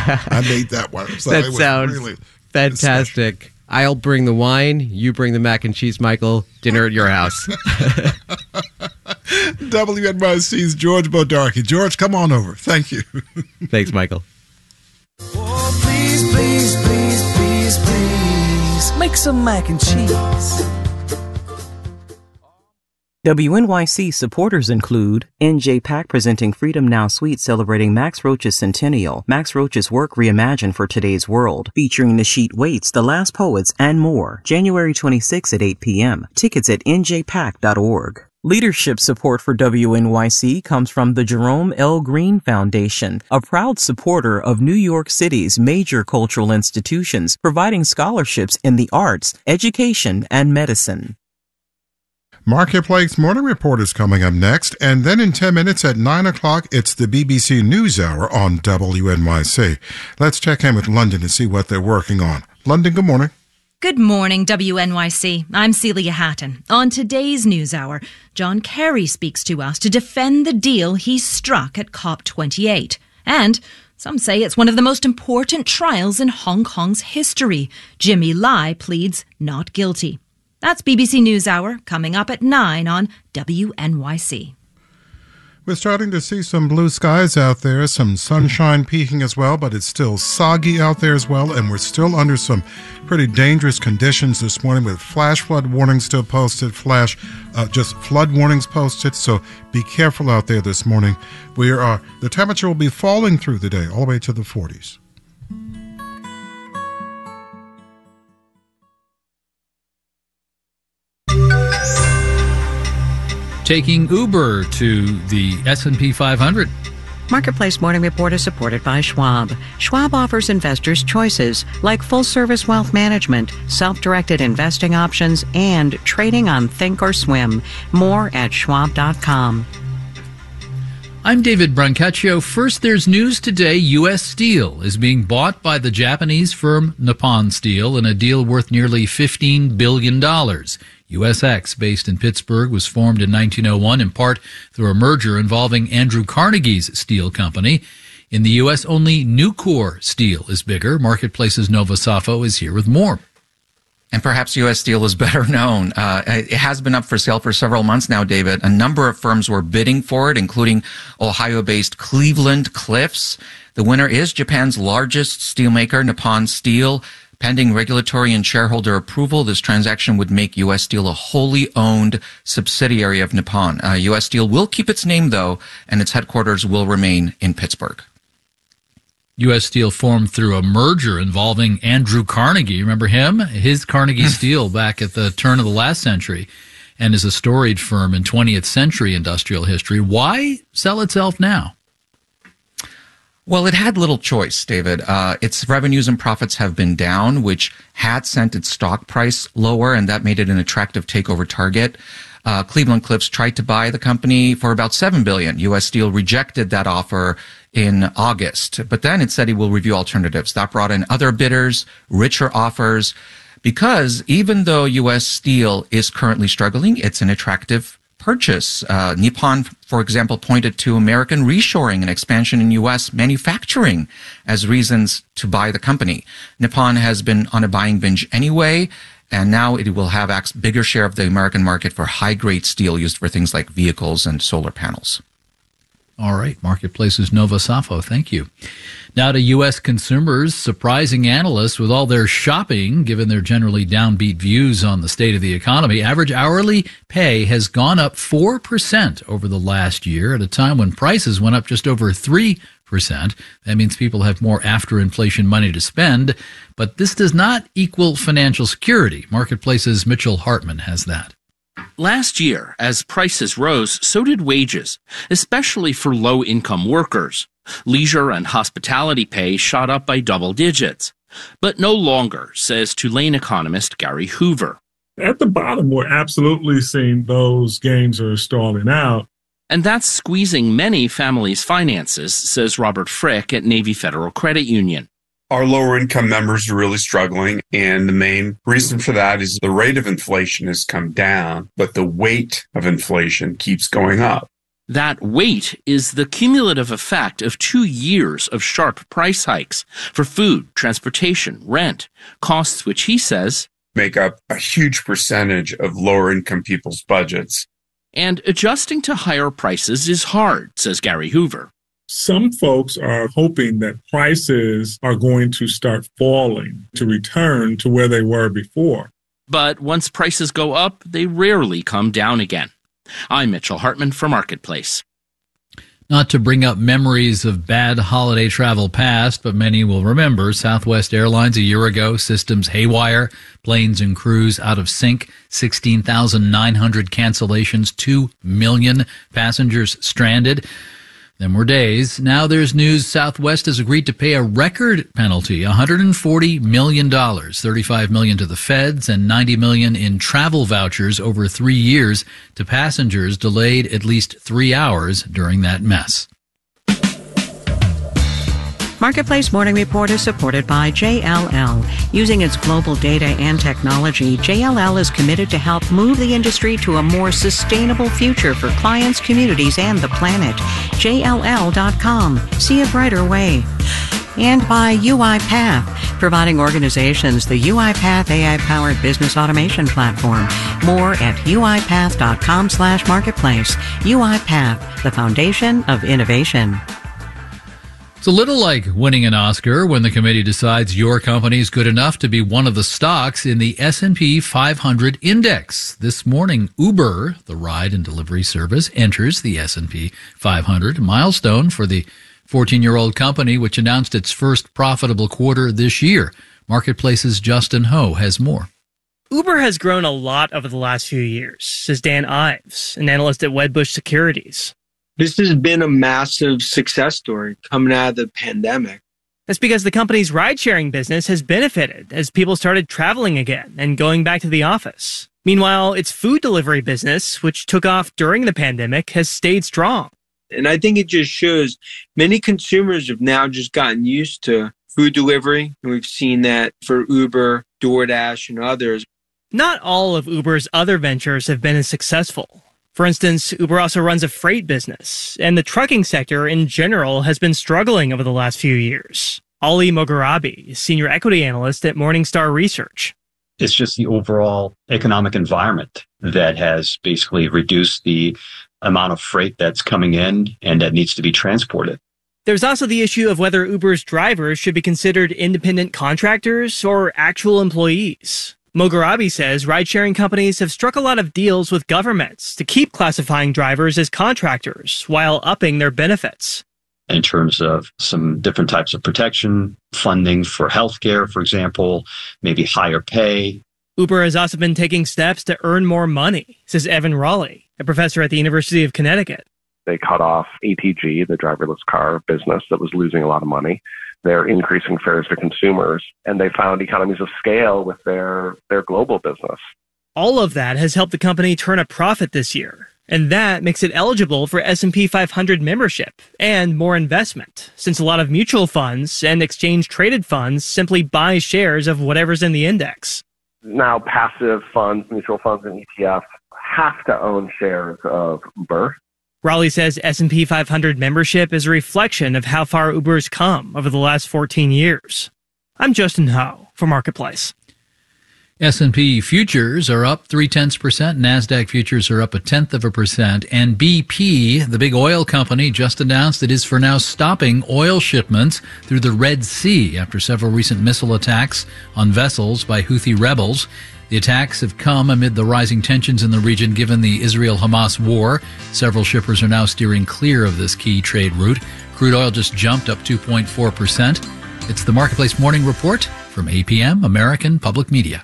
I made that one. So that sounds really fantastic. Special. I'll bring the wine. You bring the mac and cheese, Michael. Dinner at your house. WNYC's George Bodarky. George, come on over. Thank you. Thanks, Michael. Oh, please, please, please, please, please, make some mac and cheese. WNYC supporters include NJPAC presenting Freedom Now Suite celebrating Max Roach's centennial, Max Roach's work reimagined for today's world, featuring Nasheet Waits, The Last Poets, and more, January 26 at 8 p.m. Tickets at njpac.org. Leadership support for WNYC comes from the Jerome L. Green Foundation, a proud supporter of New York City's major cultural institutions, providing scholarships in the arts, education, and medicine. Marketplace Morning Report is coming up next, and then in 10 minutes at 9 o'clock, it's the BBC NewsHour on WNYC. Let's check in with London to see what they're working on. London, good morning. Good morning, WNYC. I'm Celia Hatton. On today's NewsHour, John Kerry speaks to us to defend the deal he struck at COP28. And some say it's one of the most important trials in Hong Kong's history. Jimmy Lai pleads not guilty. That's BBC NewsHour coming up at 9 on WNYC. We're starting to see some blue skies out there, some sunshine peeking as well, but it's still soggy out there as well, and we're still under some pretty dangerous conditions this morning with flash flood warnings still posted, just flood warnings posted, so be careful out there this morning. The temperature will be falling through the day all the way to the 40s. Taking Uber to the S&P 500. Marketplace Morning Report is supported by Schwab. Schwab offers investors choices like full-service wealth management, self-directed investing options, and trading on Thinkorswim. More at schwab.com. I'm David Brancaccio. First, there's news today. U.S. Steel is being bought by the Japanese firm Nippon Steel in a deal worth nearly $15 billion. USX, based in Pittsburgh, was formed in 1901 in part through a merger involving Andrew Carnegie's steel company. In the U.S., only Nucor Steel is bigger. Marketplace's Nova Safo is here with more. And perhaps U.S. Steel is better known. It has been up for sale for several months now, David. A number of firms were bidding for it, including Ohio-based Cleveland-Cliffs. The winner is Japan's largest steelmaker, Nippon Steel. Pending regulatory and shareholder approval, this transaction would make U.S. Steel a wholly owned subsidiary of Nippon. U.S. Steel will keep its name, though, and its headquarters will remain in Pittsburgh. U.S. Steel formed through a merger involving Andrew Carnegie. Remember him? His Carnegie Steel back at the turn of the last century, and is a storied firm in 20th century industrial history. Why sell itself now? Well, it had little choice, David. Its revenues and profits have been down, which had sent its stock price lower, and that made it an attractive takeover target. Cleveland-Cliffs tried to buy the company for about $7 billion. U.S. Steel rejected that offer in August, but then it said it will review alternatives. That brought in other bidders, richer offers, because even though U.S. Steel is currently struggling, it's an attractive purchase. Nippon, for example, pointed to American reshoring and expansion in U.S. manufacturing as reasons to buy the company. Nippon has been on a buying binge anyway, and now it will have a bigger share of the American market for high-grade steel used for things like vehicles and solar panels. All right, Marketplace's Nova Safo, thank you. Now to U.S. consumers, surprising analysts with all their shopping, given their generally downbeat views on the state of the economy. Average hourly pay has gone up 4% over the last year at a time when prices went up just over 3%. That means people have more after-inflation money to spend, but this does not equal financial security. Marketplace's Mitchell Hartman has that. Last year, as prices rose, so did wages, especially for low-income workers. Leisure and hospitality pay shot up by double digits. But no longer, says Tulane economist Gary Hoover. At the bottom, we're absolutely seeing those gains are stalling out. And that's squeezing many families' finances, says Robert Frick at Navy Federal Credit Union. Our lower income members are really struggling, and the main reason for that is the rate of inflation has come down, but the weight of inflation keeps going up. That weight is the cumulative effect of 2 years of sharp price hikes for food, transportation, rent, costs which he says make up a huge percentage of lower income people's budgets. And adjusting to higher prices is hard, says Gary Hoover. Some folks are hoping that prices are going to start falling to return to where they were before. But once prices go up, they rarely come down again. I'm Mitchell Hartman for Marketplace. Not to bring up memories of bad holiday travel past, but many will remember Southwest Airlines a year ago, systems haywire, planes and crews out of sync, 16,900 cancellations, 2 million passengers stranded. Them were days. Now there's news Southwest has agreed to pay a record penalty, $140 million, $35 million to the feds and $90 million in travel vouchers over 3 years to passengers delayed at least 3 hours during that mess. Marketplace Morning Report is supported by JLL. Using its global data and technology, JLL is committed to help move the industry to a more sustainable future for clients, communities, and the planet. JLL.com. See a brighter way. And by UiPath, providing organizations the UiPath AI-powered business automation platform. More at uipath.com/marketplace. UiPath, the foundation of innovation. It's a little like winning an Oscar when the committee decides your company is good enough to be one of the stocks in the S&P 500 index. This morning, Uber, the ride and delivery service, enters the S&P 500, milestone for the 14-year-old company, which announced its first profitable quarter this year. Marketplace's Justin Ho has more. Uber has grown a lot over the last few years, says Dan Ives, an analyst at Wedbush Securities. This has been a massive success story coming out of the pandemic. That's because the company's ride-sharing business has benefited as people started traveling again and going back to the office. Meanwhile, its food delivery business, which took off during the pandemic, has stayed strong. And I think it just shows many consumers have now just gotten used to food delivery. And we've seen that for Uber, DoorDash, and others. Not all of Uber's other ventures have been as successful. For instance, Uber also runs a freight business, and the trucking sector in general has been struggling over the last few years. Ali Mogharabi is senior equity analyst at Morningstar Research. It's just the overall economic environment that has basically reduced the amount of freight that's coming in and that needs to be transported. There's also the issue of whether Uber's drivers should be considered independent contractors or actual employees. Mogharabi says ride-sharing companies have struck a lot of deals with governments to keep classifying drivers as contractors while upping their benefits. In terms of some different types of protection, funding for healthcare, for example, maybe higher pay. Uber has also been taking steps to earn more money, says Evan Raleigh, a professor at the University of Connecticut. They cut off ATG, the driverless car business that was losing a lot of money. They're increasing fares to consumers, and they found economies of scale with their global business. All of that has helped the company turn a profit this year, and that makes it eligible for S&P 500 membership and more investment, since a lot of mutual funds and exchange-traded funds simply buy shares of whatever's in the index. Now, passive funds, mutual funds, and ETFs have to own shares of Uber. Raleigh says S&P 500 membership is a reflection of how far Uber's come over the last 14 years. I'm Justin Ho for Marketplace. S&P futures are up 0.3%. NASDAQ futures are up 0.1%. And BP, the big oil company, just announced it is for now stopping oil shipments through the Red Sea after several recent missile attacks on vessels by Houthi rebels. The attacks have come amid the rising tensions in the region given the Israel-Hamas war. Several shippers are now steering clear of this key trade route. Crude oil just jumped up 2.4%. It's the Marketplace Morning Report from APM, American Public Media.